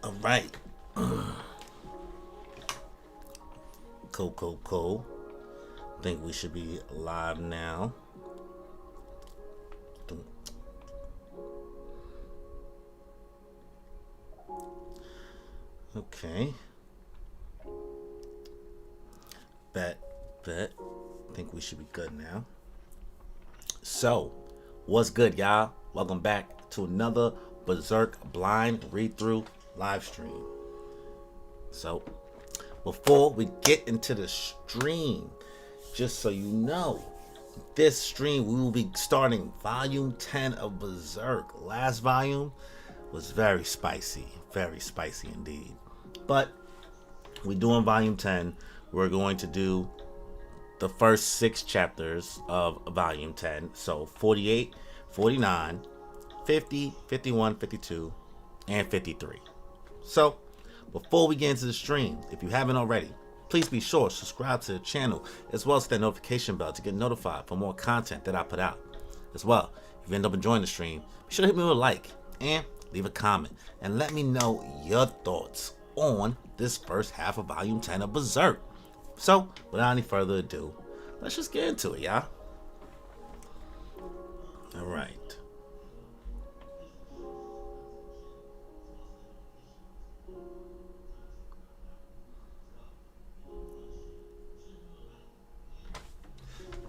All right. Cool. Think we should be live now. Okay. Bet. Think we should be good now. So, what's good, y'all? Welcome back to another Berserk blind read-through live stream. So, before we get into the stream, just so you know, this stream we will be starting volume 10 of Berserk. Last volume was very spicy indeed. But we're doing volume 10. We're going to do the first 6 chapters of volume 10. So 48, 49, 50, 51, 52, and 53. So before we get into the stream, if you haven't already, please be sure to subscribe to the channel as well as that notification bell to get notified for more content that I put out. As well, if you end up enjoying the stream, be sure to hit me with a like and leave a comment and let me know your thoughts on this first half of volume 10 of Berserk. So, without any further ado, let's just get into it, y'all. All right.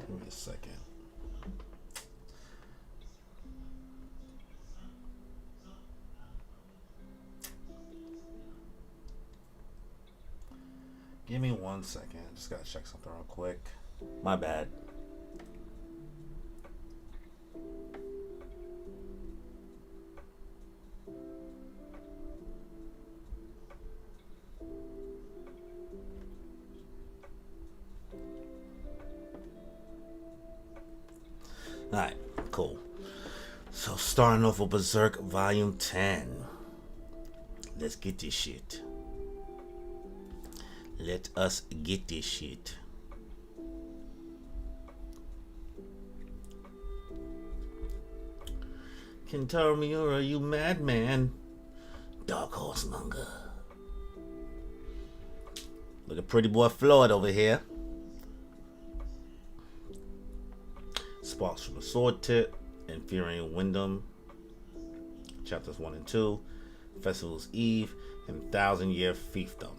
Give me a second. Give me 1 second. Just gotta check something real quick. My bad. Alright, cool. So starting off with Berserk Volume 10. Let's get this shit. Let us get this shit. Kentaro Miura, you madman. Dark Horse Manga. Look at pretty boy Floyd over here. Sparks from a Sword Tip, Infuriating Wyndham, chapters 1 and 2, Festival's Eve, and 1,000-Year Fiefdom.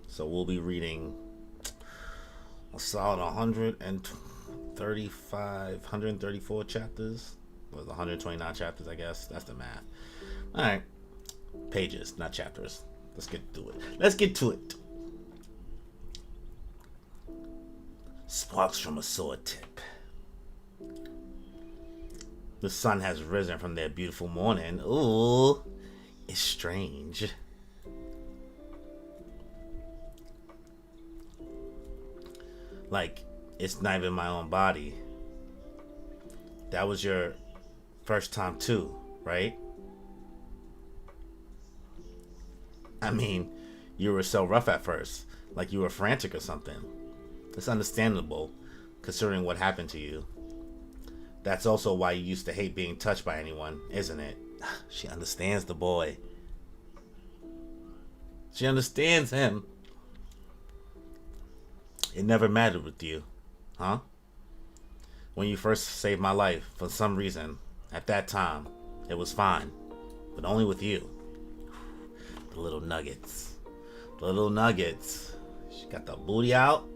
So we'll be reading a solid 134 chapters. With 129 chapters, I guess. That's the math. Alright. Pages, not chapters. Let's get to it. Sparks from a Sword Tip. The sun has risen from their beautiful morning. Ooh, it's strange. Like, it's not even my own body. That was your first time too, right? I mean, you were so rough at first, like you were frantic or something. It's understandable, considering what happened to you. That's also why you used to hate being touched by anyone, isn't it? She understands the boy. She understands him. It never mattered with you, huh? When you first saved my life, for some reason, at that time, it was fine. But only with you. The little nuggets. She got the booty out.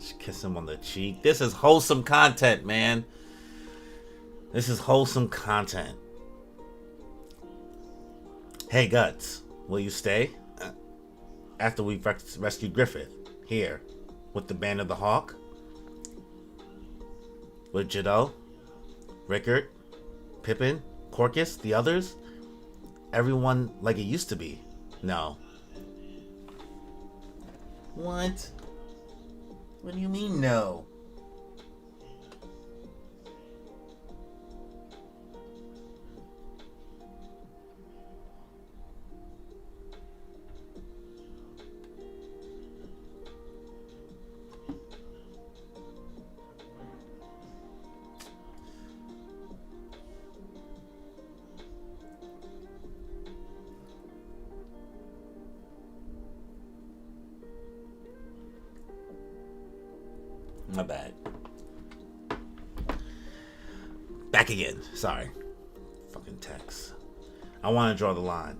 She kissed him on the cheek. This is wholesome content, man. This is wholesome content. Hey, Guts, will you stay? After we've rescued Griffith, here, with the Band of the Hawk, with Jado, Rickard, Pippin, Corcus, the others, everyone like it used to be. No. What? What do you mean, no? My bad. Back again. Sorry. Fucking text. I want to draw the line.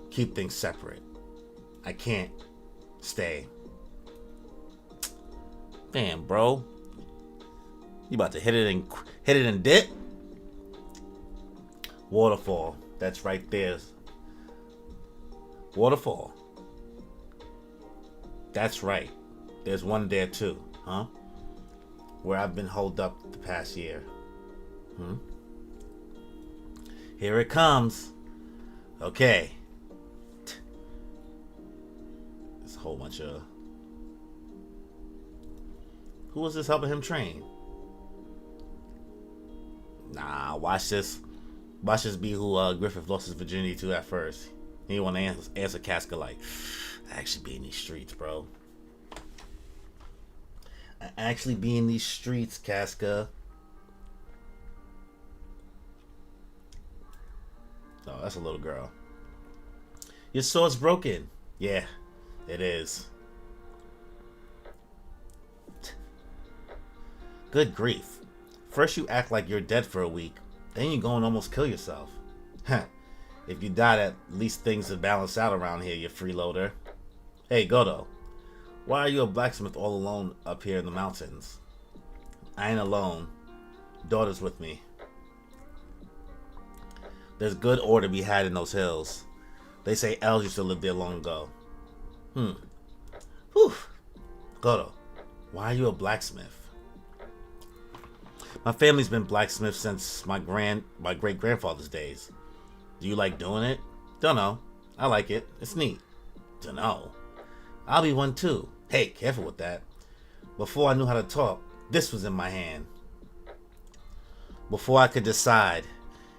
Keep things separate. I can't stay. Damn, bro. You about to hit it and dip? Waterfall. That's right there. Waterfall. That's right. There's one there too, huh? Where I've been holed up the past year. Here it comes. Okay. There's a whole bunch of... Who was this helping him train? Nah, watch this. Watch this be who Griffith lost his virginity to at first. He didn't want to answer Casca like, I actually be in these streets, bro. I actually be in these streets, Casca. Oh, that's a little girl. Your sword's broken. Yeah, it is. Good grief. First you act like you're dead for a week, then you go and almost kill yourself. If you died, at least things would balance out around here, you freeloader. Hey, Godo. Why are you a blacksmith all alone up here in the mountains? I ain't alone. Daughter's with me. There's good ore to be had in those hills. They say elves used to live there long ago. Whew. Godo, why are you a blacksmith? My family's been blacksmiths since my great-grandfather's days. Do you like doing it? Dunno. I like it. It's neat. Dunno. I'll be one too. Hey, careful with that. Before I knew how to talk, this was in my hand. Before I could decide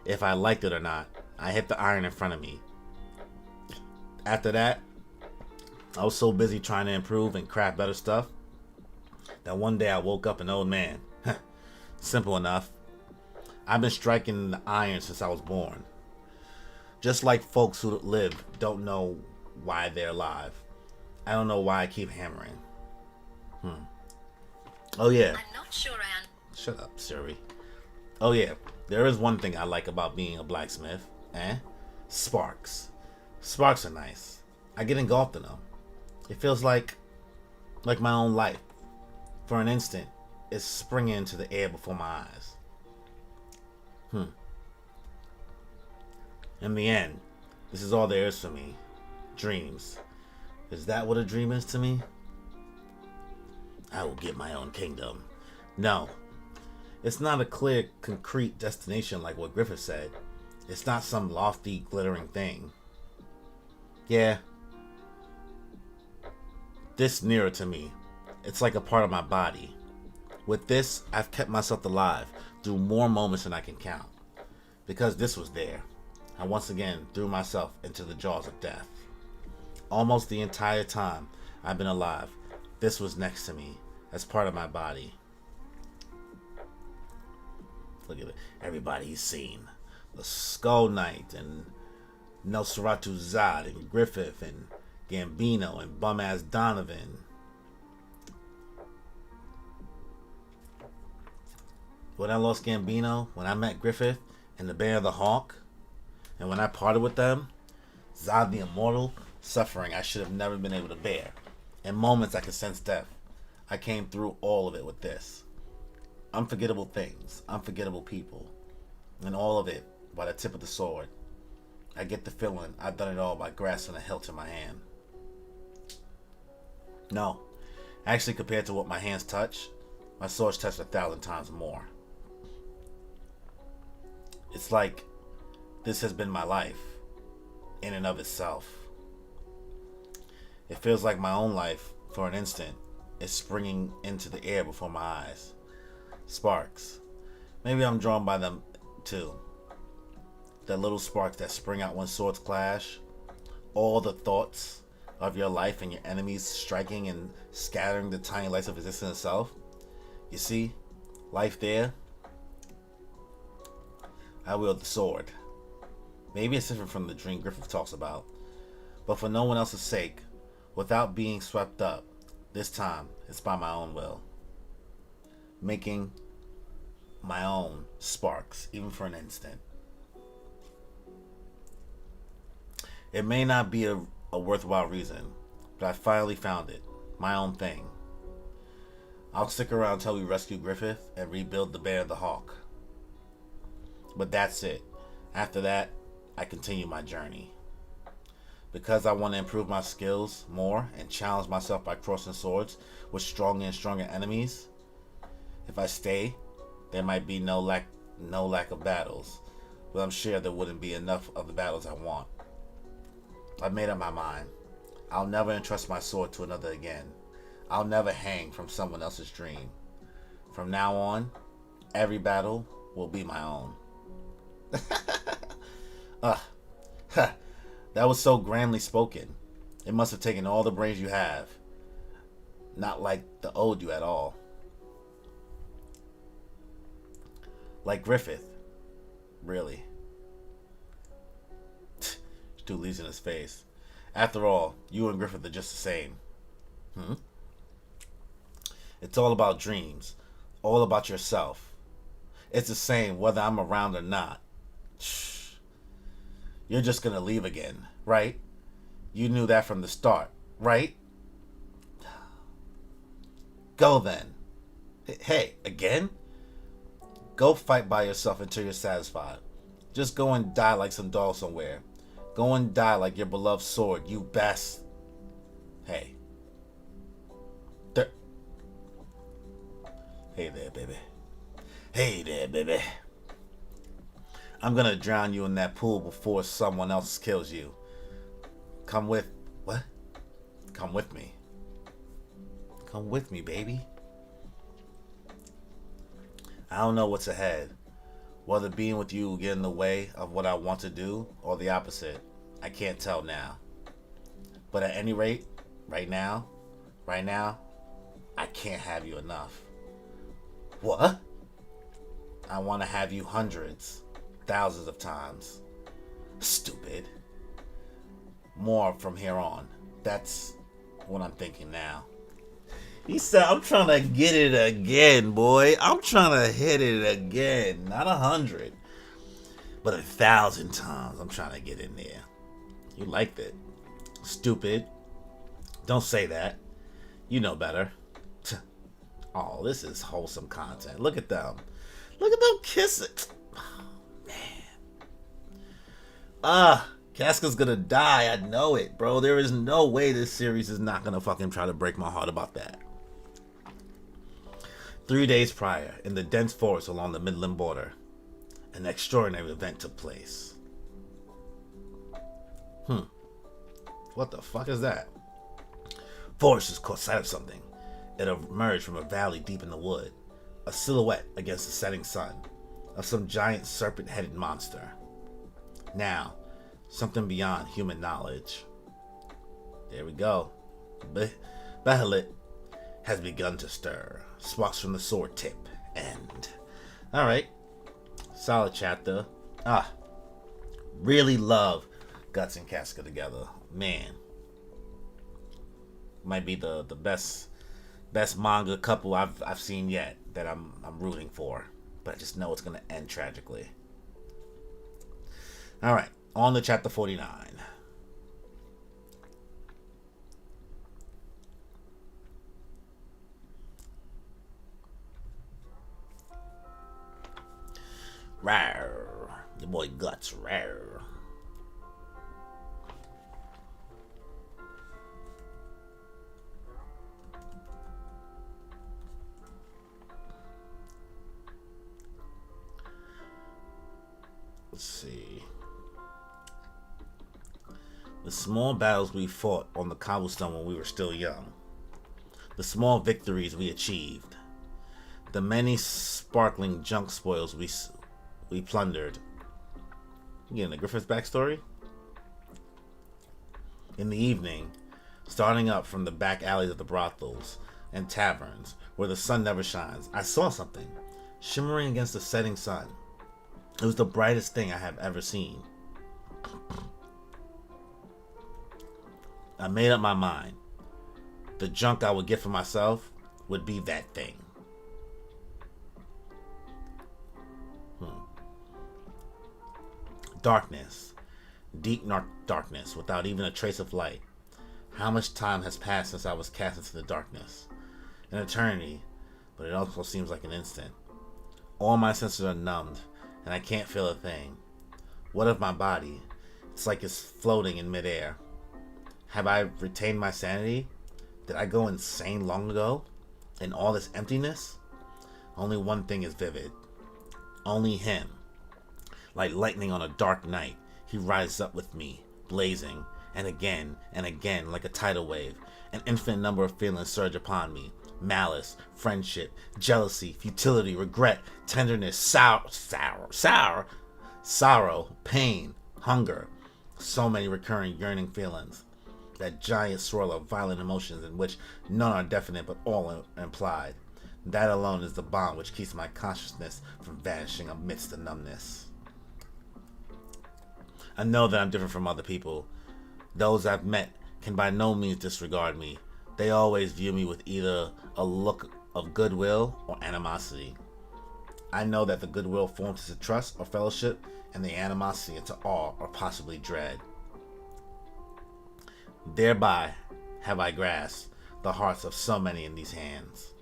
if I liked it or not, I hit the iron in front of me. After that, I was so busy trying to improve and craft better stuff that one day I woke up an old man. Simple enough. I've been striking the iron since I was born. Just like folks who live don't know why they're alive. I don't know why I keep hammering. Oh yeah. I'm not sure I Shut up, Siri. Oh yeah. There is one thing I like about being a blacksmith. Sparks. Sparks are nice. I get engulfed in them. It feels like my own life. For an instant, it's springing into the air before my eyes. In the end, this is all there is for me. Dreams. Is that what a dream is to me? I will get my own kingdom. No. It's not a clear, concrete destination like what Griffith said. It's not some lofty, glittering thing. Yeah. This nearer to me. It's like a part of my body. With this, I've kept myself alive through more moments than I can count. Because this was there, I once again threw myself into the jaws of death. Almost the entire time I've been alive, this was next to me, as part of my body. Look at it. Everybody he's seen. The Skull Knight, and Nosferatu Zod, and Griffith, and Gambino, and bum-ass Donovan. When I lost Gambino, when I met Griffith, and the Bear of the Hawk, and when I parted with them, Zod the Immortal, suffering I should have never been able to bear. In moments I could sense death. I came through all of it with this. Unforgettable things, unforgettable people, and all of it by the tip of the sword. I get the feeling I've done it all by grasping a hilt in my hand. No, actually compared to what my hands touch, my sword's touched 1,000 times more. It's like this has been my life, in and of itself. It feels like my own life, for an instant, is springing into the air before my eyes. Sparks. Maybe I'm drawn by them too. The little sparks that spring out when swords clash. All the thoughts of your life and your enemies striking and scattering the tiny lights of existence itself. You see, life there. I wield the sword. Maybe it's different from the dream Griffith talks about, but for no one else's sake, without being swept up, this time it's by my own will. making my own sparks, even for an instant. It may not be a worthwhile reason, but I finally found it. My own thing. I'll stick around until we rescue Griffith and rebuild the Bear the Hawk. But that's it. After that, I continue my journey. Because I want to improve my skills more and challenge myself by crossing swords with stronger and stronger enemies. If I stay, there might be no lack of battles, but I'm sure there wouldn't be enough of the battles I want. I've made up my mind. I'll never entrust my sword to another again. I'll never hang from someone else's dream. From now on, every battle will be my own. That was so grandly spoken. It must have taken all the brains you have. Not like the owed you at all. Like Griffith. Really. Stu leaves in his face. After all, you and Griffith are just the same. It's all about dreams. All about yourself. It's the same whether I'm around or not. You're just gonna leave again, right? You knew that from the start, right? Go then. Hey, again? Go fight by yourself until you're satisfied. Just go and die like some dog somewhere. Go and die like your beloved sword, you best. Hey. Hey there, baby. Hey there, baby. I'm gonna drown you in that pool before someone else kills you. Come with... What? Come with me. Come with me, baby. I don't know what's ahead. Whether being with you will get in the way of what I want to do or the opposite. I can't tell now. But at any rate, right now, I can't have you enough. What? I want to have you hundreds, thousands of times. Stupid. More from here on. That's what I'm thinking now. He said, I'm trying to get it again, boy. I'm trying to hit it again. Not 100, but 1,000 times. I'm trying to get in there. You liked it. Stupid. Don't say that. You know better. Oh, this is wholesome content. Look at them. Look at them kissing. Oh, man. Casca's gonna die. I know it, bro. There is no way this series is not gonna fucking try to break my heart about that. 3 days prior, in the dense forest along the Midland border, an extraordinary event took place. What the fuck is that? Forrest has caught sight of something. It emerged from a valley deep in the wood, a silhouette against the setting sun, of some giant serpent-headed monster. Now, something beyond human knowledge. There we go. Bahamut has begun to stir. Sparks from the sword tip. End. Alright. Solid chapter. Really love Guts and Casca together. Man. Might be the best manga couple I've seen yet that I'm rooting for. But I just know it's gonna end tragically. Alright. On to chapter 49. Rawr. Your boy Guts. Rawr. Let's see. The small battles we fought on the cobblestone when we were still young. The small victories we achieved. The many sparkling junk spoils we plundered. You getting the Griffith's backstory? In the evening, starting up from the back alleys of the brothels and taverns where the sun never shines, I saw something shimmering against the setting sun. It was the brightest thing I have ever seen. I made up my mind. The junk I would get for myself would be that thing. Darkness. Deep darkness without even a trace of light. How much time has passed since I was cast into the darkness? An eternity, but it also seems like an instant. All my senses are numbed, and I can't feel a thing. What of my body? It's like it's floating in midair. Have I retained my sanity? Did I go insane long ago? In all this emptiness? Only one thing is vivid. Only him. Like lightning on a dark night, he rises up with me, blazing, and again, like a tidal wave. An infinite number of feelings surge upon me. Malice, friendship, jealousy, futility, regret, tenderness, sorrow, pain, hunger. So many recurring yearning feelings. That giant swirl of violent emotions in which none are definite but all implied. That alone is the bond which keeps my consciousness from vanishing amidst the numbness. I know that I'm different from other people. Those I've met can by no means disregard me. They always view me with either a look of goodwill or animosity. I know that the goodwill forms into trust or fellowship, and the animosity into awe or possibly dread. Thereby have I grasped the hearts of so many in these hands.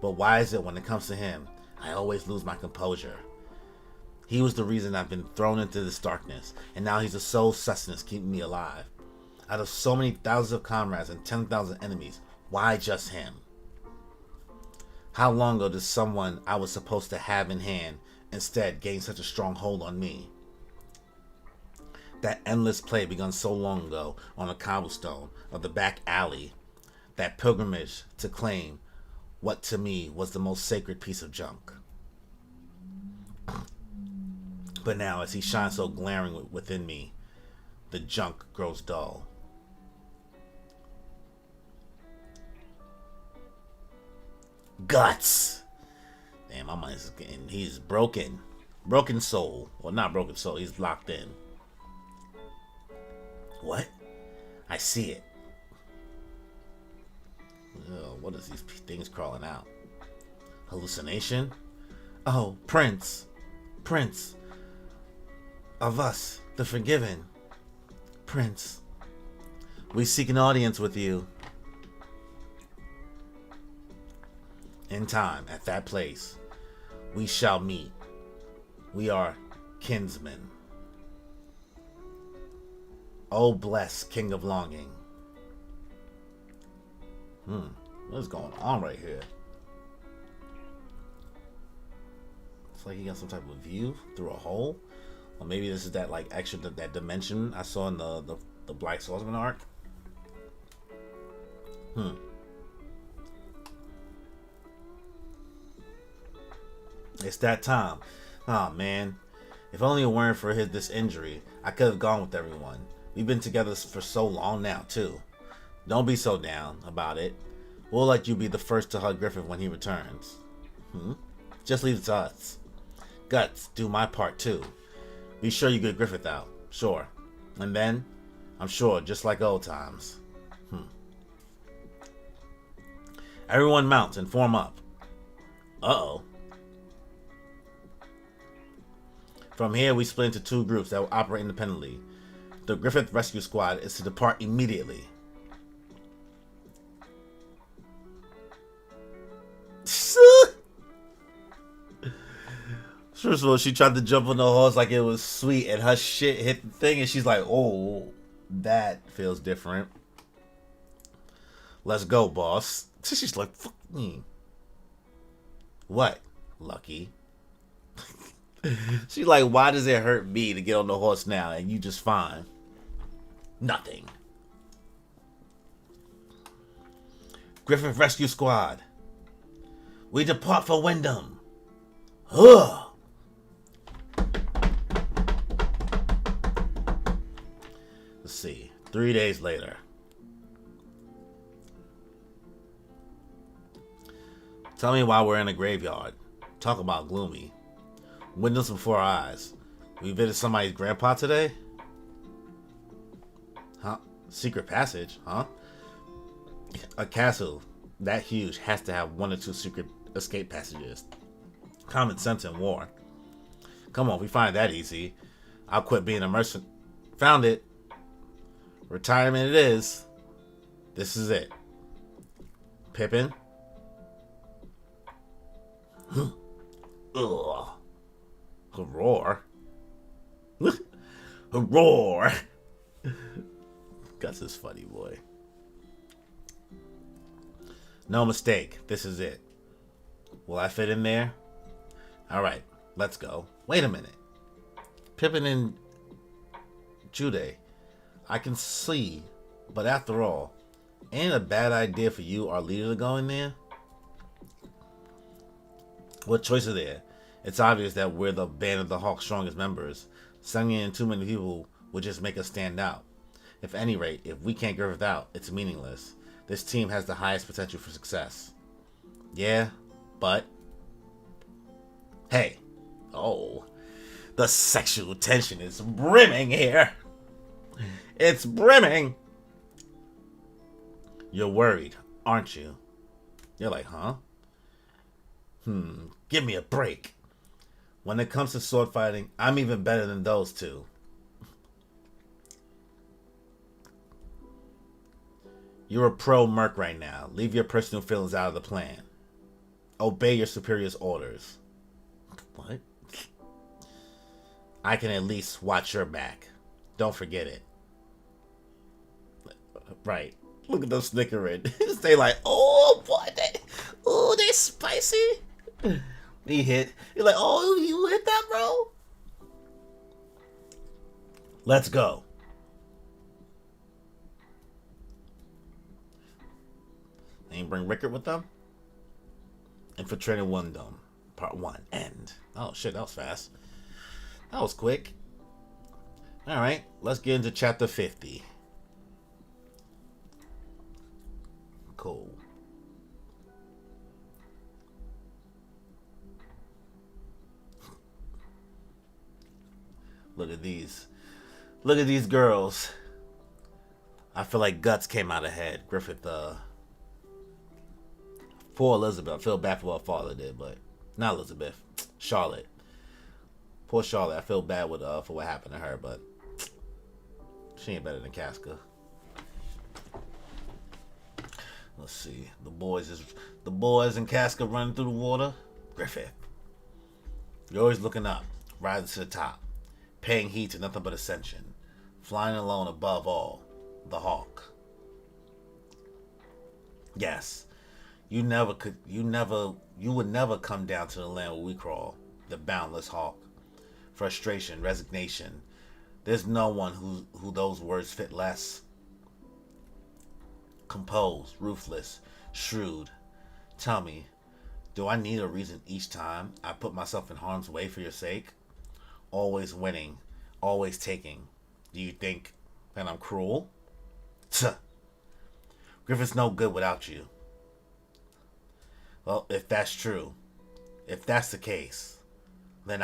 But why is it when it comes to him, I always lose my composure? He was the reason I've been thrown into this darkness, and now he's the sole sustenance keeping me alive. Out of so many thousands of comrades and 10,000 enemies, why just him? How long ago did someone I was supposed to have in hand instead gain such a strong hold on me? That endless play begun so long ago on a cobblestone of the back alley, that pilgrimage to claim what to me was the most sacred piece of junk. But now, as he shines so glaring within me, the junk grows dull. Guts! Damn, my mind is getting... He's broken. Broken soul. Well, not broken soul. He's locked in. What? I see it. Oh, what is these things crawling out? Hallucination? Oh, Prince. Prince. Of us, the forgiven. Prince. We seek an audience with you. In time, at that place, we shall meet. We are kinsmen. Oh, bless King of Longing. What is going on right here? It's like you got some type of view through a hole. Or maybe this is that like extra that dimension I saw in the Black Swordsman arc. It's that time. Oh man. If only it weren't for this injury, I could have gone with everyone. We've been together for so long now, too. Don't be so down about it. We'll let you be the first to hug Griffith when he returns. Just leave it to us. Guts, do my part, too. Be sure you get Griffith out. Sure. And then, I'm sure, just like old times. Everyone mount and form up. Uh-oh. From here, we split into two groups that will operate independently. The Griffith Rescue Squad is to depart immediately. First of all, she tried to jump on the horse like it was sweet, and her shit hit the thing, and she's like, oh, that feels different. Let's go, boss. She's like, fuck me. What, Lucky? She's like, why does it hurt me to get on the horse now and you just fine? Nothing. Griffith Rescue Squad. We depart for Wyndham. Ugh. Let's see. 3 days later. Tell me why we're in a graveyard. Talk about gloomy. Windows before our eyes. We visited somebody's grandpa today? Huh? Secret passage? Huh? A castle that huge has to have 1 or 2 secret escape passages. Common sense in war. Come on, we find that easy. I'll quit being a mercenary. Found it. Retirement it is. This is it. Pippin. Ugh. A roar. A roar. Gus is funny, boy. No mistake. This is it. Will I fit in there? Alright, let's go. Wait a minute. Pippin and Jude. I can see, but after all, ain't it a bad idea for you, our leader, to go in there? What choice is there? It's obvious that we're the Band of the Hawk's strongest members. Sending in too many people would just make us stand out. At any rate, if we can't Griffith out, it's meaningless. This team has the highest potential for success. Yeah, but... Hey. Oh. The sexual tension is brimming here. It's brimming. You're worried, aren't you? You're like, huh? Give me a break. When it comes to sword fighting, I'm even better than those two. You're a pro merc right now. Leave your personal feelings out of the plan. Obey your superior's orders. What? I can at least watch your back. Don't forget it. Right. Look at them snickering. They like, oh boy, they spicy. He hit. You're like, oh, you hit that, bro? Let's go. They ain't bring Rickard with them? Infiltrating Wundom. Part 1. End. Oh, shit, that was fast. That was quick. Alright, let's get into chapter 50. Cool. Look at these. Look at these girls. I feel like Guts came out ahead. Griffith, poor Elizabeth. I feel bad for what her father did, but not Elizabeth. Charlotte. Poor Charlotte. I feel bad with for what happened to her, but she ain't better than Casca. Let's see. The boys and Casca running through the water. Griffith. You're always looking up, rising to the top, paying heed to nothing but ascension, flying alone above all, the hawk. Yes, you would never come down to the land where we crawl, the boundless hawk. Frustration, resignation. There's no one who those words fit less. Composed, ruthless, shrewd. Tell me, do I need a reason each time I put myself in harm's way for your sake? Always winning, always taking. Do you think that I'm cruel? Tuh. Griffith's no good without you. Well, if that's true, if that's the case, then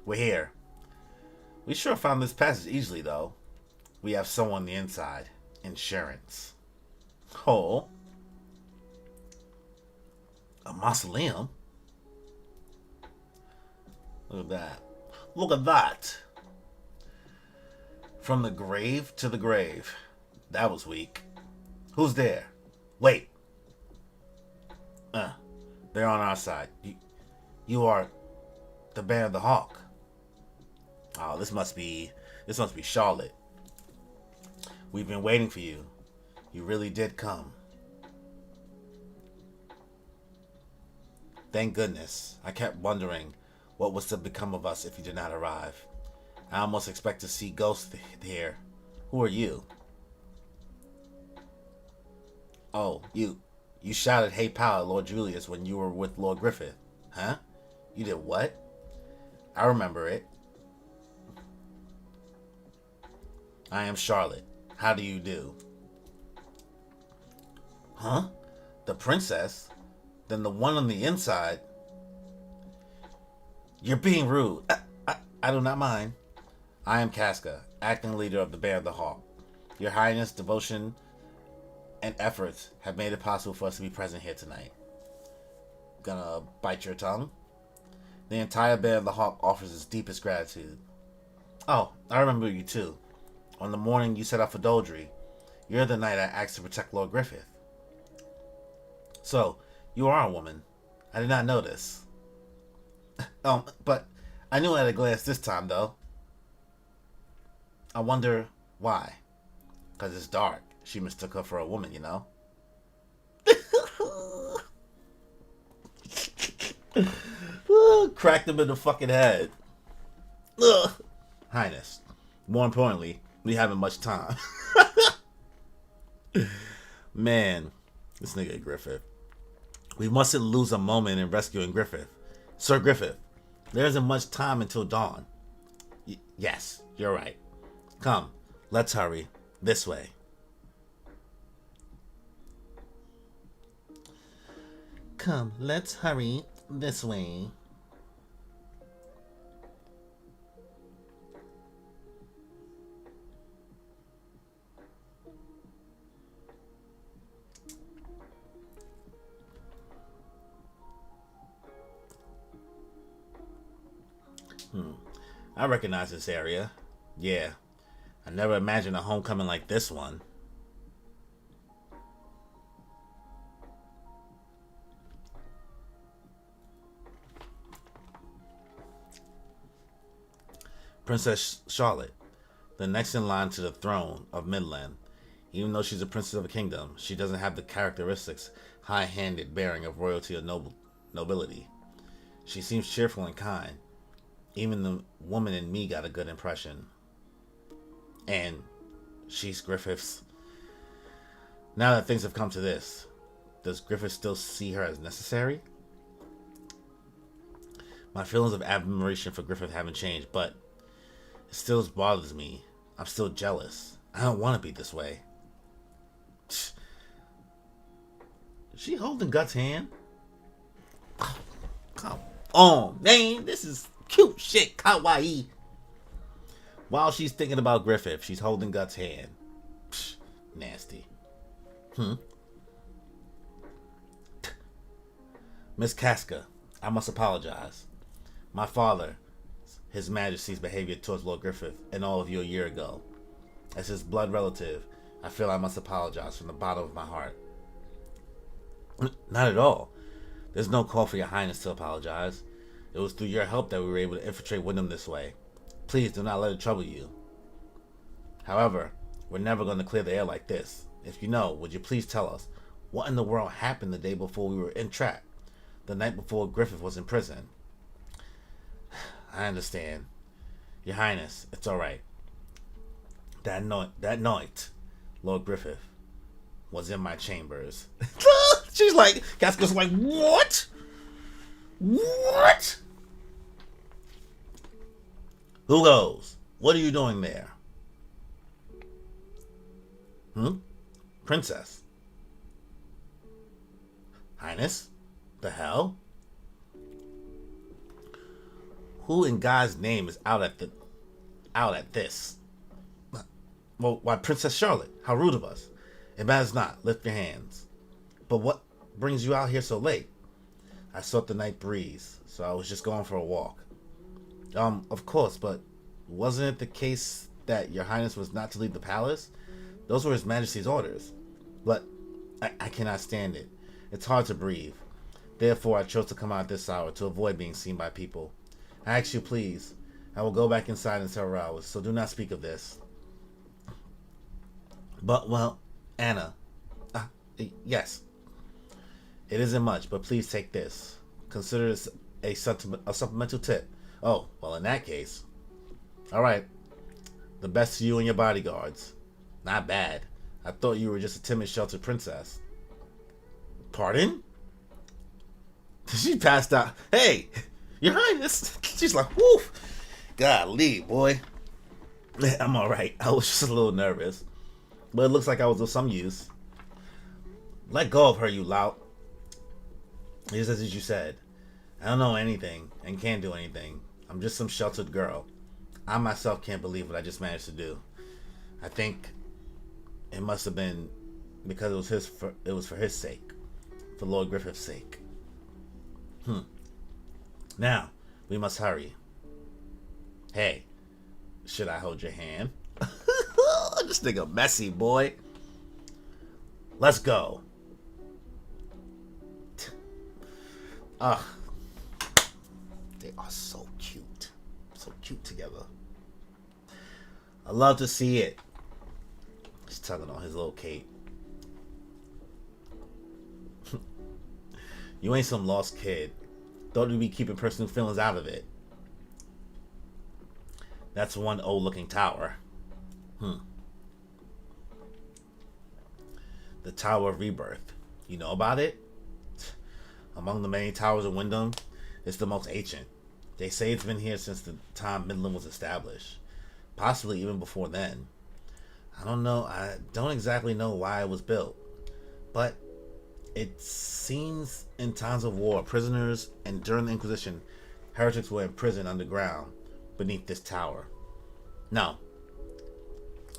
we're here. We sure found this passage easily, though. We have someone on the inside. Insurance. Oh. A mausoleum? Look at that. Look at that. From the grave to the grave. That was weak. Who's there? Wait. They're on our side. You are the Band of the Hawk. Oh, this must be Charlotte. We've been waiting for you. You really did come. Thank goodness. I kept wondering what was to become of us if you did not arrive. I almost expect to see ghosts here. Who are you? Oh, you shouted "Hey Pow" at Lord Julius when you were with Lord Griffith. Huh? You did what? I remember it. I am Charlotte. How do you do? Huh? The princess? Then the one on the inside? You're being rude. I do not mind. I am Casca, acting leader of the Band of the Hawk. Your Highness' devotion and efforts have made it possible for us to be present here tonight. Gonna bite your tongue? The entire band of the Hawk offers its deepest gratitude. Oh, I remember you too. On the morning you set out for Doldry, you're the knight I asked to protect Lord Griffith. So, you are a woman. I did not know this. But I knew at a glance this time, though. I wonder why. Because it's dark. She mistook her for a woman, you know? Cracked him in the fucking head. Ugh. Highness, more importantly, we haven't much time. Man, this nigga Griffith. We mustn't lose a moment in rescuing Griffith. Sir Griffith, there isn't much time until dawn. Yes, you're right. Come, let's hurry. This way. Come, let's hurry this way. I recognize this area. Yeah. I never imagined a homecoming like this one. Princess Charlotte, the next in line to the throne of Midland. Even though she's a princess of a kingdom, she doesn't have the characteristics, high-handed bearing of royalty or nobility. She seems cheerful and kind. Even the woman in me got a good impression. And she's Griffith's. Now that things have come to this, does Griffith still see her as necessary? My feelings of admiration for Griffith haven't changed, but it still bothers me. I'm still jealous. I don't want to be this way. Is she holding Guts' hand? Oh, come on, man. This is cute shit, kawaii. While she's thinking about Griffith, she's holding Guts' hand. Psh, nasty. Miss Casca, I must apologize. My father, His Majesty's behavior towards Lord Griffith and all of you a year ago. As his blood relative, I feel I must apologize from the bottom of my heart. Not at all. There's no call for your highness to apologize. It was through your help that we were able to infiltrate Wyndham this way. Please do not let it trouble you. However, we're never going to clear the air like this. If you know, would you please tell us what in the world happened the day before we were entrapped? The night before Griffith was in prison. I understand. Your Highness, it's alright. That night, Lord Griffith was in my chambers. She's like, Casca's like, what? What? Who goes? What are you doing there? Princess. Highness? The hell? Who in God's name is out at this? Well, why, Princess Charlotte? How rude of us. It matters not. Lift your hands. But what brings you out here so late? I sought the night breeze, so I was just going for a walk. Of course, but wasn't it the case that your highness was not to leave the palace? Those were his majesty's orders. But I cannot stand it. It's hard to breathe. Therefore, I chose to come out this hour to avoid being seen by people. I ask you, please. I will go back inside in several hours, so do not speak of this. But, well, Anna. Yes. It isn't much, but please take this. Consider this a supplemental tip. Oh, well, in that case. Alright. The best to you and your bodyguards. Not bad. I thought you were just a timid, sheltered princess. Pardon? She passed out. Hey, your highness. She's like, woof. Golly, boy. I'm alright. I was just a little nervous. But it looks like I was of some use. Let go of her, you lout. Just as you said. I don't know anything and can't do anything. I'm just some sheltered girl. I myself can't believe what I just managed to do. I think it must have been because it was for his sake. For Lord Griffith's sake. Now, We must hurry. Hey, should I hold your hand? This nigga messy, boy. Let's go. Ugh. They are so cute. So cute together. I love to see it. He's tugging on his little cape. You ain't some lost kid. Thought you'd be keeping personal feelings out of it. That's one old looking tower. The Tower of Rebirth. You know about it? Among the many towers of Wyndham, it's the most ancient. They say it's been here since the time Midland was established. Possibly even before then. I don't know. I don't exactly know why it was built. But it seems in times of war, prisoners and during the Inquisition, heretics were imprisoned underground beneath this tower. No.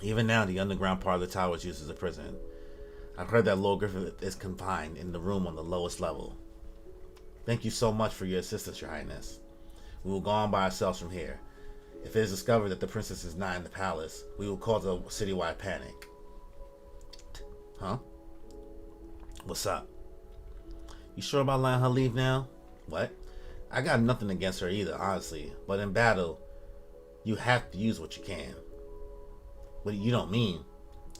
Even now, the underground part of the tower is used as a prison. I've heard that Lord Griffith is confined in the room on the lowest level. Thank you so much for your assistance, Your Highness. We will go on by ourselves from here. If it is discovered that the princess is not in the palace, we will cause a citywide panic. Huh? What's up? You sure about letting her leave now? What? I got nothing against her either, honestly. But in battle, you have to use what you can. What you don't mean?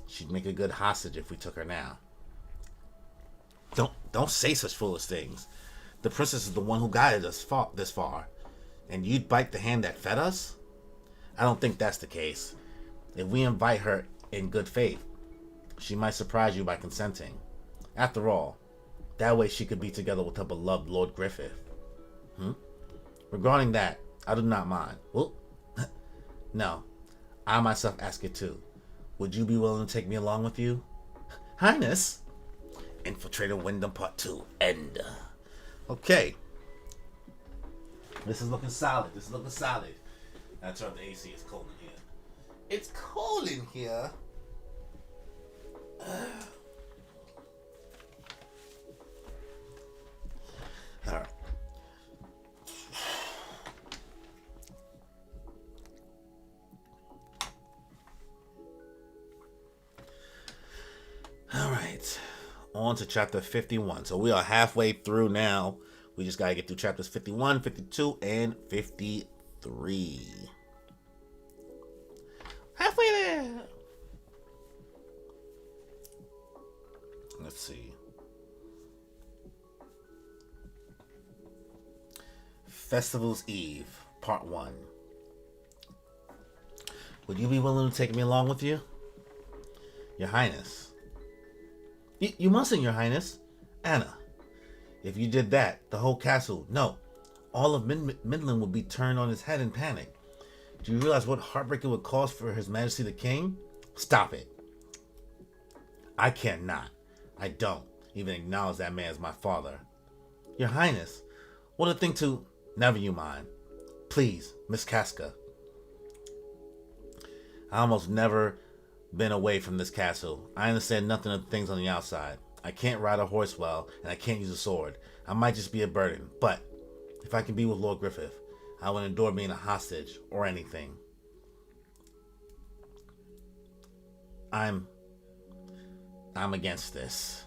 She'd make a good hostage if we took her now. Don't say such foolish things. The princess is the one who guided us this far. And you'd bite the hand that fed us? I don't think that's the case. If we invite her in good faith, she might surprise you by consenting. After all, that way she could be together with her beloved Lord Griffith. Regarding that, I do not mind. Well, no, I myself ask it too. Would you be willing to take me along with you? Highness? Infiltrator Wyndham Part 2. End. Okay. This is looking solid. I turn the AC. It's cold in here. It's cold in here. All right. All right. On to chapter 51. So we are halfway through now. We just got to get through chapters 51, 52, and 53. Halfway there. Let's see. Festival's Eve, Part 1. Would you be willing to take me along with you? Your Highness. You mustn't, Your Highness. Anna. If you did that, the whole castle, no, all of Midland would be turned on its head in panic. Do you realize what heartbreak it would cause for His Majesty the King? Stop it. I cannot. I don't even acknowledge that man as my father. Your Highness, what a thing to... Never you mind. Please, Miss Casca. I almost never been away from this castle. I understand nothing of the things on the outside. I can't ride a horse well, and I can't use a sword. I might just be a burden, but if I can be with Lord Griffith, I would endure being a hostage or anything. I'm against this.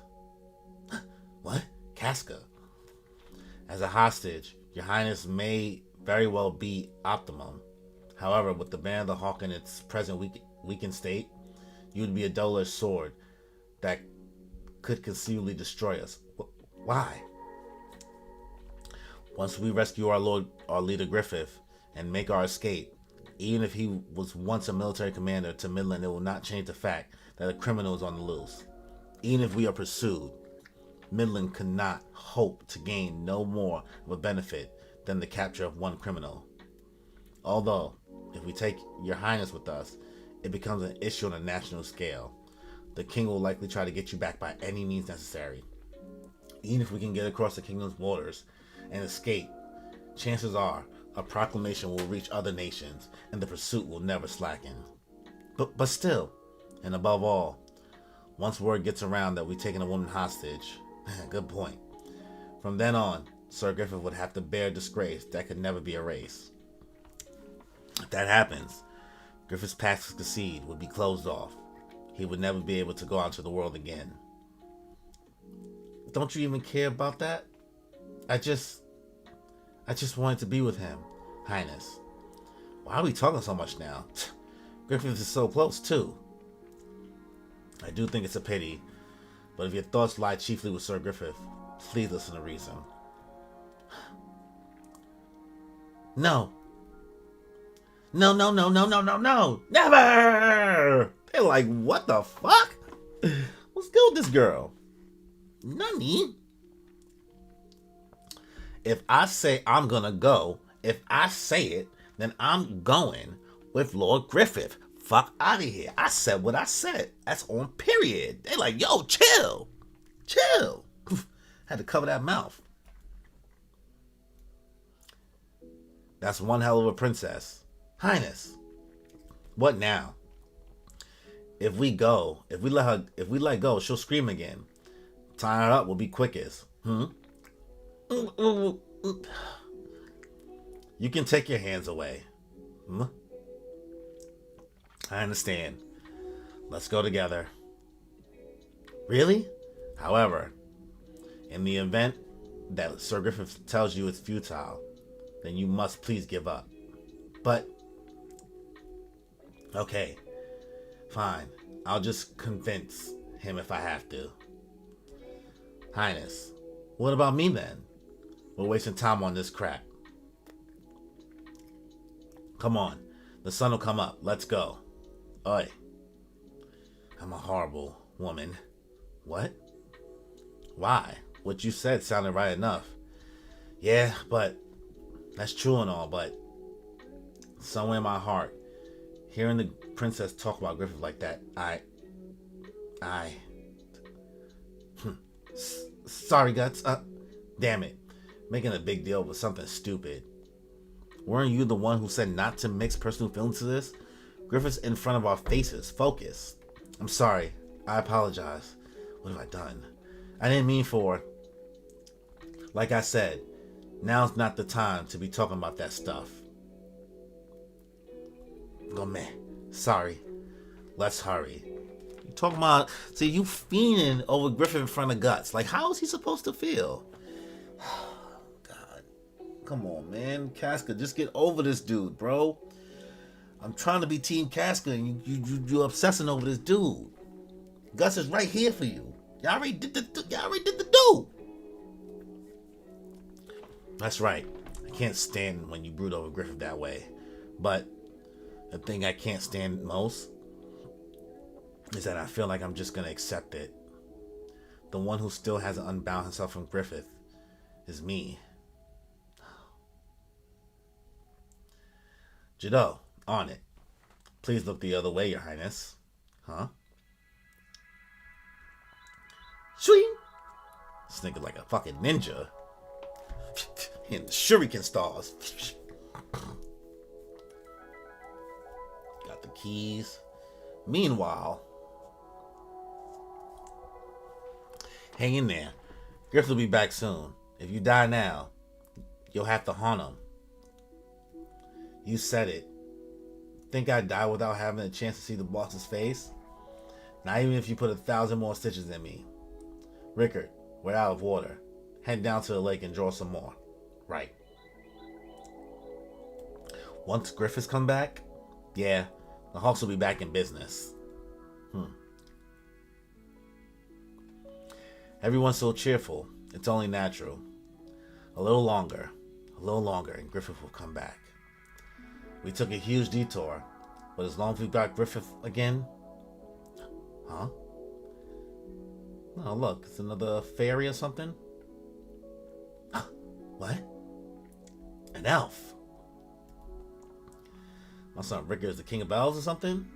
What? Casca? As a hostage, Your Highness may very well be optimum. However, with the Band of the Hawk in its present weakened state, you would be a dull-edged sword that could conceivably destroy us. Why? Once we rescue our leader Griffith, and make our escape, even if he was once a military commander to Midland, it will not change the fact that a criminal is on the loose. Even if we are pursued, Midland could not hope to gain no more of a benefit than the capture of one criminal. Although, if we take Your Highness with us, it becomes an issue on a national scale. The king will likely try to get you back by any means necessary. Even if we can get across the kingdom's borders and escape, chances are a proclamation will reach other nations and the pursuit will never slacken. But still, and above all, once word gets around that we've taken a woman hostage, good point. From then on, Sir Griffith would have to bear disgrace that could never be erased. If that happens, Griffith's path to succeed would be closed off. He would never be able to go out to the world again. Don't you even care about that? I just wanted to be with him, Highness. Why are we talking so much now? Griffith is so close, too. I do think it's a pity, but if your thoughts lie chiefly with Sir Griffith, please listen to reason. No. No, no, no, no, no, no, no. Never! They're like, what the fuck? What's good with this girl? Nani? If I say I'm gonna go, if I say it, then I'm going with Lord Griffith. Fuck out of here. I said what I said. That's on period. They like, yo, chill. Chill. Had to cover that mouth. That's one hell of a princess. Highness. What now? If we let go, she'll scream again. Tying her up will be quickest. You can take your hands away. I understand. Let's go together. Really? However, in the event that Sir Griffith tells you it's futile, then you must please give up. But, okay, fine. I'll just convince him if I have to. Highness, what about me then? We're wasting time on this crap. Come on, the sun will come up. Let's go. Oi. I'm a horrible woman. What? Why? What you said sounded right enough. Yeah, but that's true and all, but somewhere in my heart, hearing the princess talk about Griffith like that, sorry, Guts. Damn it. Making a big deal with something stupid. Weren't you the one who said not to mix personal feelings to this? Griffith's in front of our faces. Focus. I'm sorry. I apologize. What have I done? I didn't mean for... Like I said, now's not the time to be talking about that stuff. Oh man, sorry. Let's hurry. You talking about... See, you fiending over Griffith in front of Guts. Like, how is he supposed to feel? God. Come on, man. Casca, just get over this dude, bro. I'm trying to be Team Casca and you're obsessing over this dude. Gus is right here for you. Y'all already did the do. That's right. I can't stand when you brood over Griffith that way. But the thing I can't stand most is that I feel like I'm just going to accept it. The one who still hasn't unbound himself from Griffith is me. Jado, on it. Please look the other way, Your Highness. Huh? Swing! This nigga like a fucking ninja. In the shuriken stars. Got the keys. Meanwhile, hang in there. Griffith will be back soon. If you die now, you'll have to haunt him. You said it. Think I'd die without having a chance to see the boss's face? Not even if you put 1,000 more stitches in me. Rickard, we're out of water. Head down to the lake and draw some more. Right. Once Griffiths come back, yeah, the Hawks will be back in business. Everyone's so cheerful. It's only natural. A little longer, and Griffith will come back. We took a huge detour, but as long as we've got Griffith again... Huh? Oh, look, it's another fairy or something. What? An elf? My son Rickard is the king of bells or something?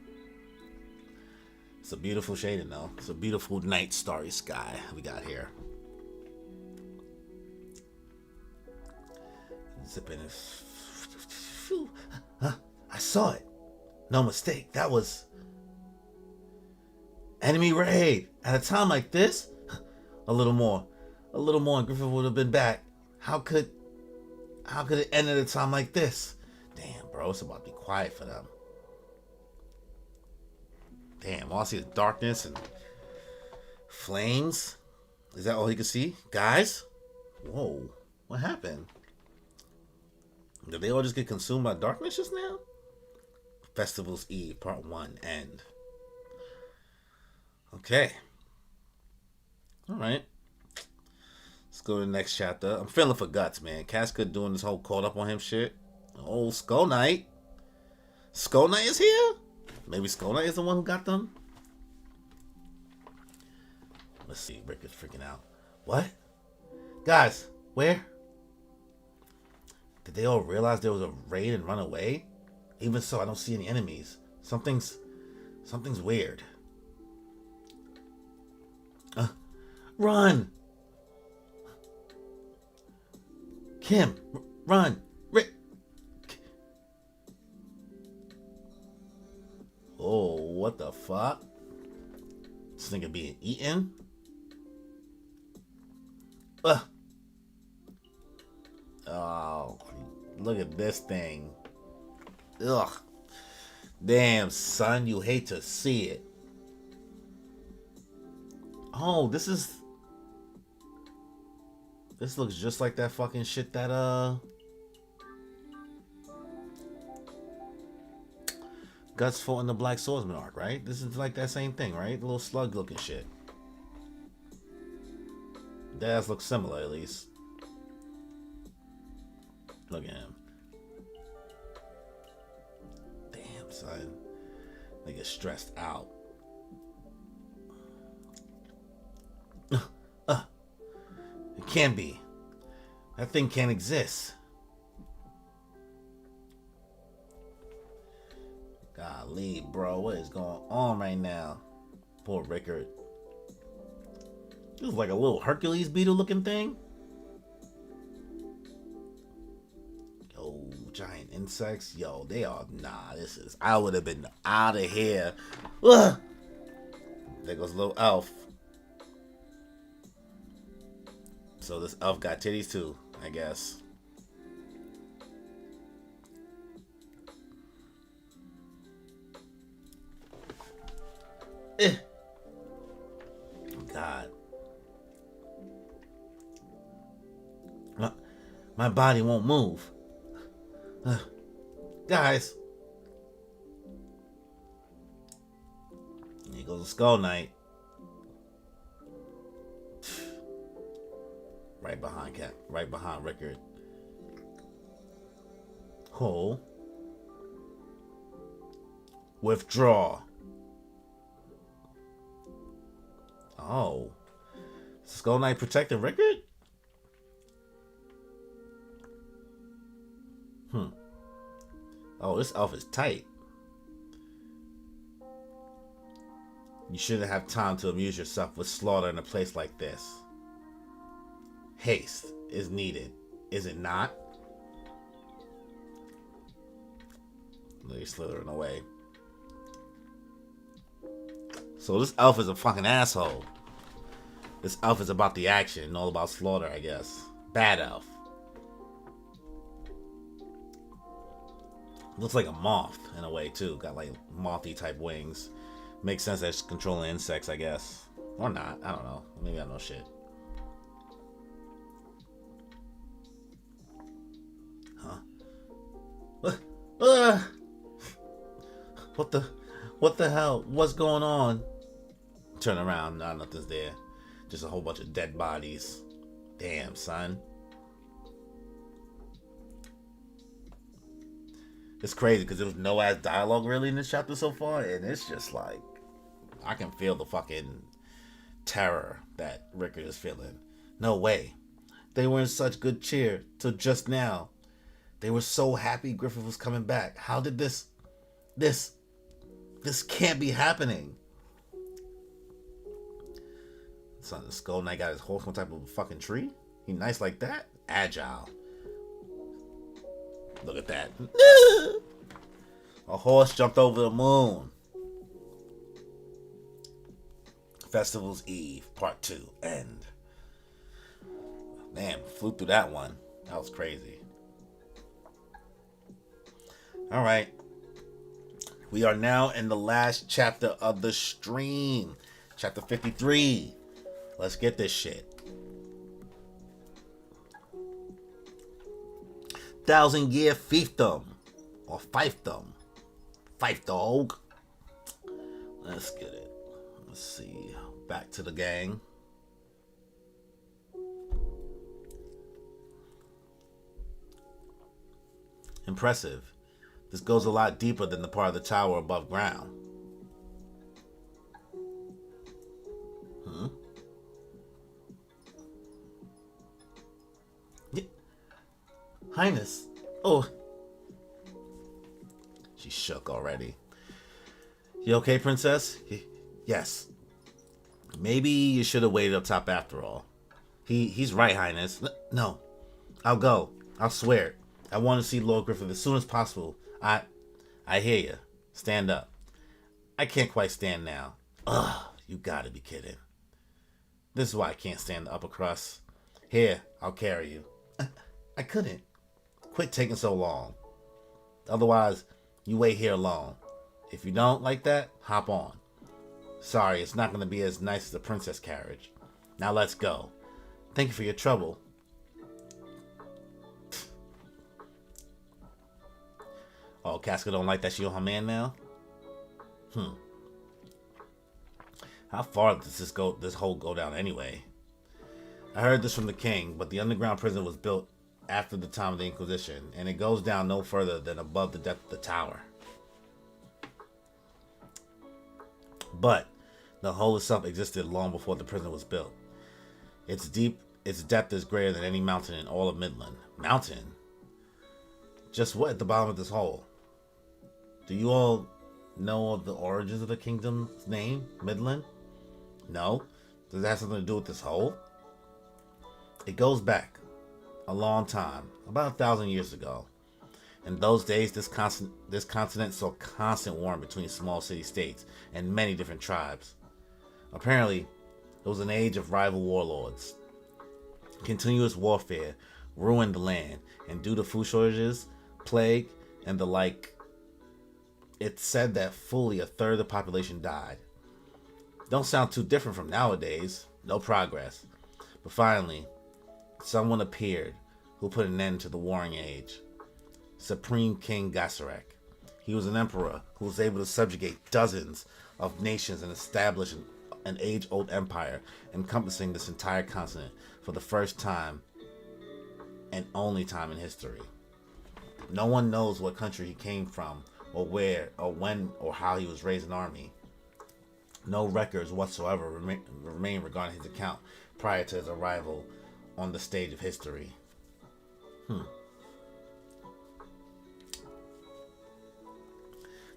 It's a beautiful shading though. It's a beautiful night starry sky we got here. Zipping his... Huh? I saw it. No mistake. That was... Enemy raid. At a time like this? A little more and Griffith would have been back. How could it end at a time like this? Damn, bro, it's about to be quiet for them. Damn, all I see is darkness and flames. Is that all he can see? Guys? Whoa, what happened? Did they all just get consumed by darkness just now? Festival's Eve, Part 1, end. Okay. Alright. Let's go to the next chapter. I'm feeling for Guts, man. Casca doing this whole caught up on him shit. Oh, Skull Knight. Skull Knight is here? Maybe Skull Knight is the one who got them? Let's see. Rick is freaking out. What? Guys, where? Did they all realize there was a raid and run away? Even so, I don't see any enemies. Something's weird. Run! Kim, run! Rick! Oh, what the fuck? This nigga being eaten? Oh, look at this thing. Ugh. Damn, son, you hate to see it. Oh, this looks just like that fucking shit that Guts fought in the Black Swordsman arc, right? This is like that same thing, right? The little slug looking shit. That looks similar at least. Look at him. Damn, son. Nigga stressed out. It can't be. That thing can't exist. Golly, bro. What is going on right now? Poor Rickard. This is like a little Hercules beetle looking thing. Yo, giant insects. Yo, they are. Nah, this is. I would have been out of here. Ugh. There goes little elf. So this elf got titties too, I guess. God. My body won't move. Guys. Here goes the Skull Knight. Right behind Rickard. Hole. Withdraw. Oh. Skull Knight protecting Rickard? Oh, this elf is tight. You shouldn't have time to amuse yourself with slaughter in a place like this. Haste is needed, is it not? He's slithering away. So this elf is a fucking asshole. This elf is about the action and all about slaughter, I guess. Bad elf. Looks like a moth in a way too. Got like mothy type wings. Makes sense that it's controlling insects, I guess. Or not. I don't know. Maybe I know shit. Huh? What the hell? What's going on? Turn around. Nah, nothing's there. Just a whole bunch of dead bodies. Damn, son. It's crazy because there was no ass dialogue really in this chapter so far, and it's just like I can feel the fucking terror that Rickard is feeling. No way. They were in such good cheer till just now. They were so happy Griffith was coming back. How did this can't be happening. Son, the Skull Knight got his horse on type of a fucking tree? He nice like that? Agile. Look at that. A horse jumped over the moon. Festival's Eve, Part 2, end. Man, flew through that one. That was crazy. All right. We are now in the last chapter of the stream. Chapter 53. Let's get this shit. 1,000-year fiefdom. Or fiefdom. Fife dog. Let's get it. Let's see. Back to the gang. Impressive. This goes a lot deeper than the part of the tower above ground. Yeah. Highness. Oh. She shook already. You okay, princess? Yes. Maybe you should have waited up top after all. He's right, Highness. No. I'll go. I'll swear it. I want to see Lord Griffith as soon as possible. I hear you. Stand up. I can't quite stand now. Ugh, you gotta be kidding. This is why I can't stand the upper crust. Here, I'll carry you. I couldn't. Quit taking so long. Otherwise, you wait here alone. If you don't like that, hop on. Sorry, it's not going to be as nice as the princess carriage. Now let's go. Thank you for your trouble. Oh, Casca don't like that she on her man now? How far does this hole go down anyway? I heard this from the king, but the underground prison was built after the time of the Inquisition, and it goes down no further than above the depth of the tower. But the hole itself existed long before the prison was built. Its depth is greater than any mountain in all of Midland. Mountain? Just what at the bottom of this hole? Do you all know of the origins of the kingdom's name, Midland? No? Does it have something to do with this hole? It goes back a long time, about 1,000 years ago. In those days, this continent saw constant war between small city-states and many different tribes. Apparently, it was an age of rival warlords. Continuous warfare ruined the land, and due to food shortages, plague, and the like, it's said that fully a third of the population died. Don't sound too different from nowadays. No progress. But finally, someone appeared who put an end to the warring age. Supreme King Berserk. He was an emperor who was able to subjugate dozens of nations and establish an age-old empire encompassing this entire continent for the first time and only time in history. No one knows what country he came from, or where, or when, or how he was raised an army. No records whatsoever remain regarding his account prior to his arrival on the stage of history.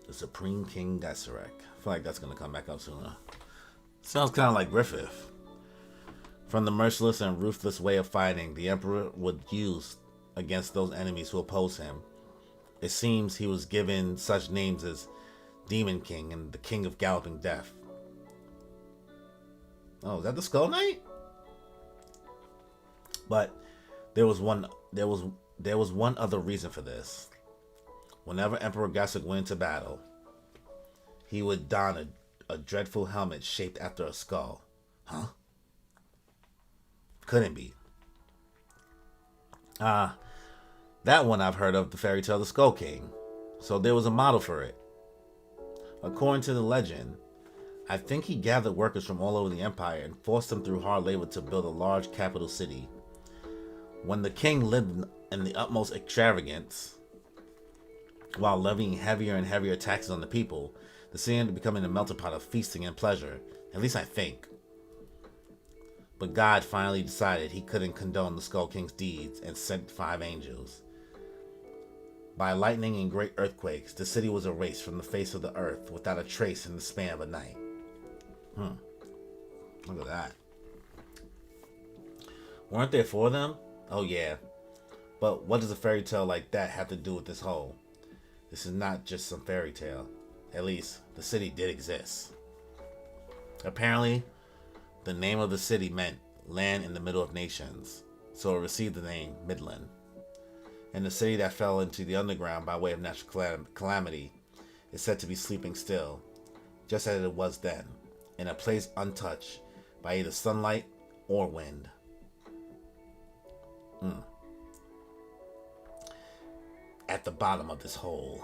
The Supreme King Berserk. I feel like that's going to come back up sooner. Sounds kind of like Griffith. From the merciless and ruthless way of fighting the Emperor would use against those enemies who oppose him, it seems he was given such names as Demon King and the King of Galloping Death. Oh, is that the Skull Knight? But there was one other reason for this. Whenever Emperor Berserk went into battle, he would don a dreadful helmet shaped after a skull. Huh? Couldn't be. That one I've heard of, the fairy tale The Skull King. So there was a model for it. According to the legend, I think he gathered workers from all over the empire and forced them through hard labor to build a large capital city. When the king lived in the utmost extravagance, while levying heavier and heavier taxes on the people, the city ended up becoming a melting pot of feasting and pleasure. At least I think. But God finally decided he couldn't condone the Skull King's deeds and sent 5 angels. By lightning and great earthquakes, the city was erased from the face of the earth without a trace in the span of a night. Look at that. Weren't there 4 of them? Oh yeah. But what does a fairy tale like that have to do with this hole? This is not just some fairy tale. At least, the city did exist. Apparently, the name of the city meant land in the middle of nations. so it received the name Midland. And the city that fell into the underground by way of natural calamity is said to be sleeping still, just as it was then, in a place untouched by either sunlight or wind. At the bottom of this hole.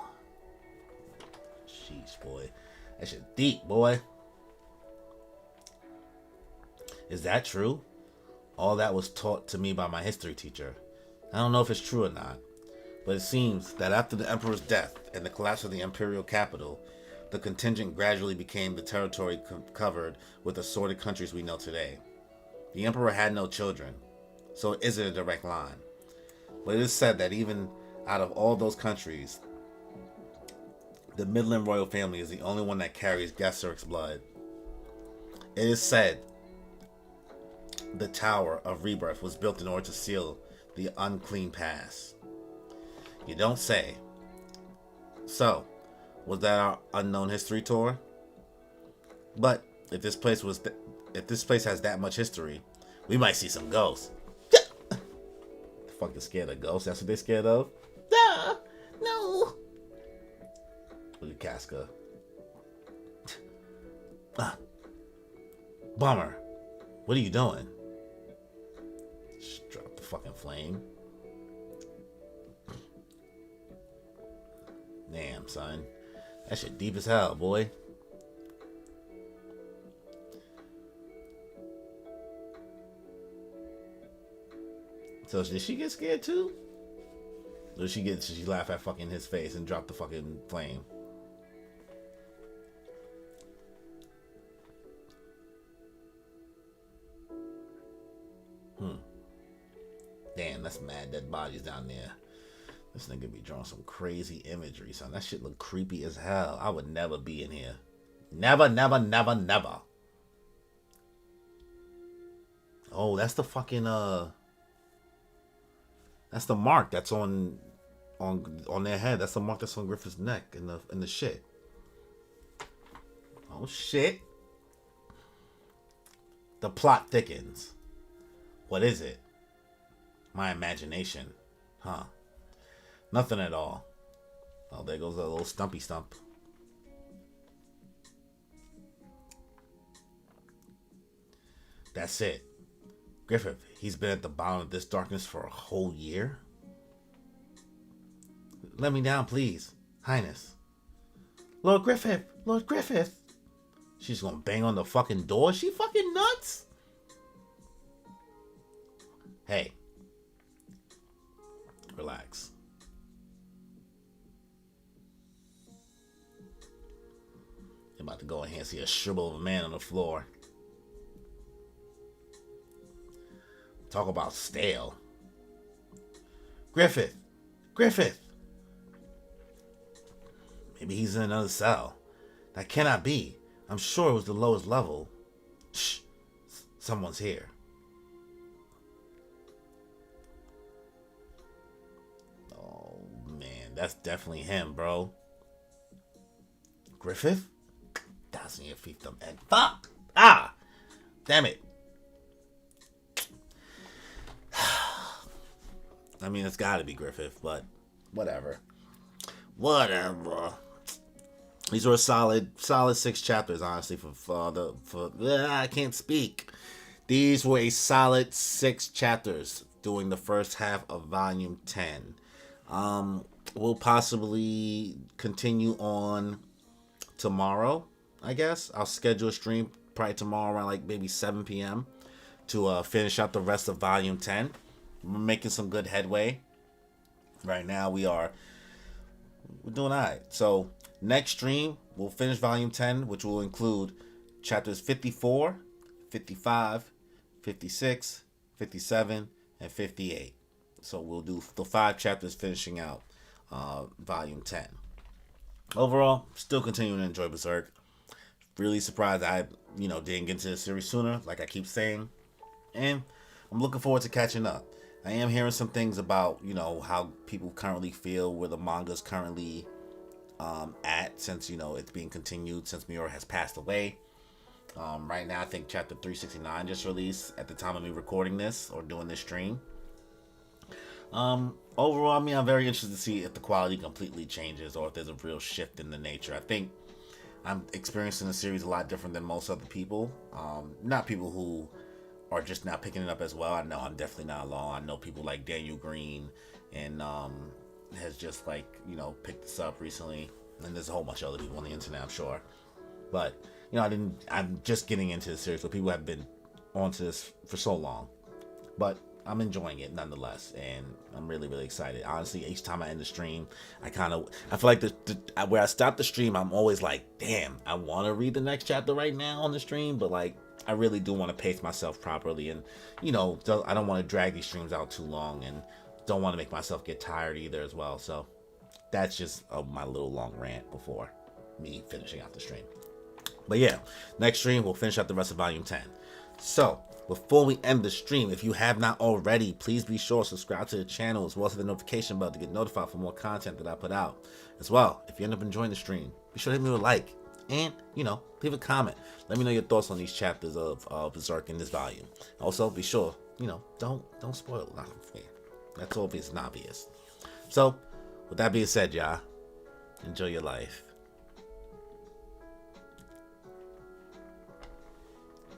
Sheesh, boy. That shit deep, boy. Is that true? All that was taught to me by my history teacher. I don't know if it's true or not, but it seems that after the emperor's death and the collapse of the imperial capital, the contingent gradually became the territory covered with the assorted countries we know today. The emperor had no children, so it isn't a direct line. But it is said that even out of all those countries, the Midland royal family is the only one that carries BERSERK's blood. It is said the Tower of Rebirth was built in order to seal the unclean past. You don't say. So, was that our unknown history tour? But if this place has that much history, we might see some ghosts. The fuck is scared of ghosts? That's what they're scared of? No. Look at Casca. Bummer. What are you doing? Just drop the fucking flame. Damn, son. That shit deep as hell, boy. So did she get scared too? Or did she laugh at fucking his face and drop the fucking flame? Damn, that's mad dead bodies down there. This nigga be drawing some crazy imagery, son. That shit look creepy as hell. I would never be in here. Never, never, never, never. Oh, that's the fucking that's the mark that's on their head. That's the mark that's on Griffith's neck in the shit. Oh shit. The plot thickens. What is it? My imagination. Huh. Nothing at all. Oh, there goes a little stumpy stump. That's it. Griffith, he's been at the bottom of this darkness for a whole year? Let me down, please. Highness. Lord Griffith! Lord Griffith! She's gonna bang on the fucking door? She fucking nuts? Hey. Relax. You're about to go in here and see a shrivel of a man on the floor. Talk about stale. Griffith! Griffith! Maybe he's in another cell. That cannot be. I'm sure it was the lowest level. Shh. Someone's here. Oh, man. That's definitely him, bro. Griffith? Doesn't your feet them and fuck! Ah! Damn it. I mean, it's gotta be Griffith, but whatever. Whatever. These were solid 6 chapters, honestly, I can't speak. These were a solid 6 chapters during the first half of volume 10. We'll possibly continue on tomorrow, I guess. I'll schedule a stream probably tomorrow around like maybe 7 p.m. to finish out the rest of volume 10. We're making some good headway. Right now we're doing alright. So next stream we'll finish volume 10, which will include chapters 54, 55, 56, 57, and 58. So we'll do the 5 chapters finishing out volume 10. Overall, still continuing to enjoy Berserk. Really surprised I didn't get into the series sooner, like I keep saying. And I'm looking forward to catching up. I am hearing some things about, how people currently feel, where the manga's currently at, since, it's being continued since Miura has passed away. Right now, I think chapter 369 just released at the time of me recording this or doing this stream. Overall, I mean, I'm very interested to see if the quality completely changes or if there's a real shift in the nature. I think I'm experiencing the series a lot different than most other people. Not people who are just now picking it up as well. I know I'm definitely not alone. I know people like Daniel Green and has just like picked this up recently, and there's a whole bunch of other people on the internet, I'm sure. But I'm just getting into the series, but people have been onto this for so long. But I'm enjoying it nonetheless, and I'm really, really excited. Honestly, each time I end the stream, I feel like where I stop the stream, I'm always like, damn, I want to read the next chapter right now on the stream, but like, I really do want to pace myself properly, and I don't want to drag these streams out too long, and don't want to make myself get tired either as well. So that's just my little long rant before me finishing out the stream. But yeah, next stream we'll finish out the rest of Volume 10. So before we end the stream, if you have not already, please be sure to subscribe to the channel as well as the notification bell to get notified for more content that I put out. As well, if you end up enjoying the stream, be sure to hit me with a like and leave a comment. Let me know your thoughts on these chapters of Berserk in this volume. Also, be sure don't spoil nothing for me. That's obvious and obvious. So, with that being said, y'all, enjoy your life.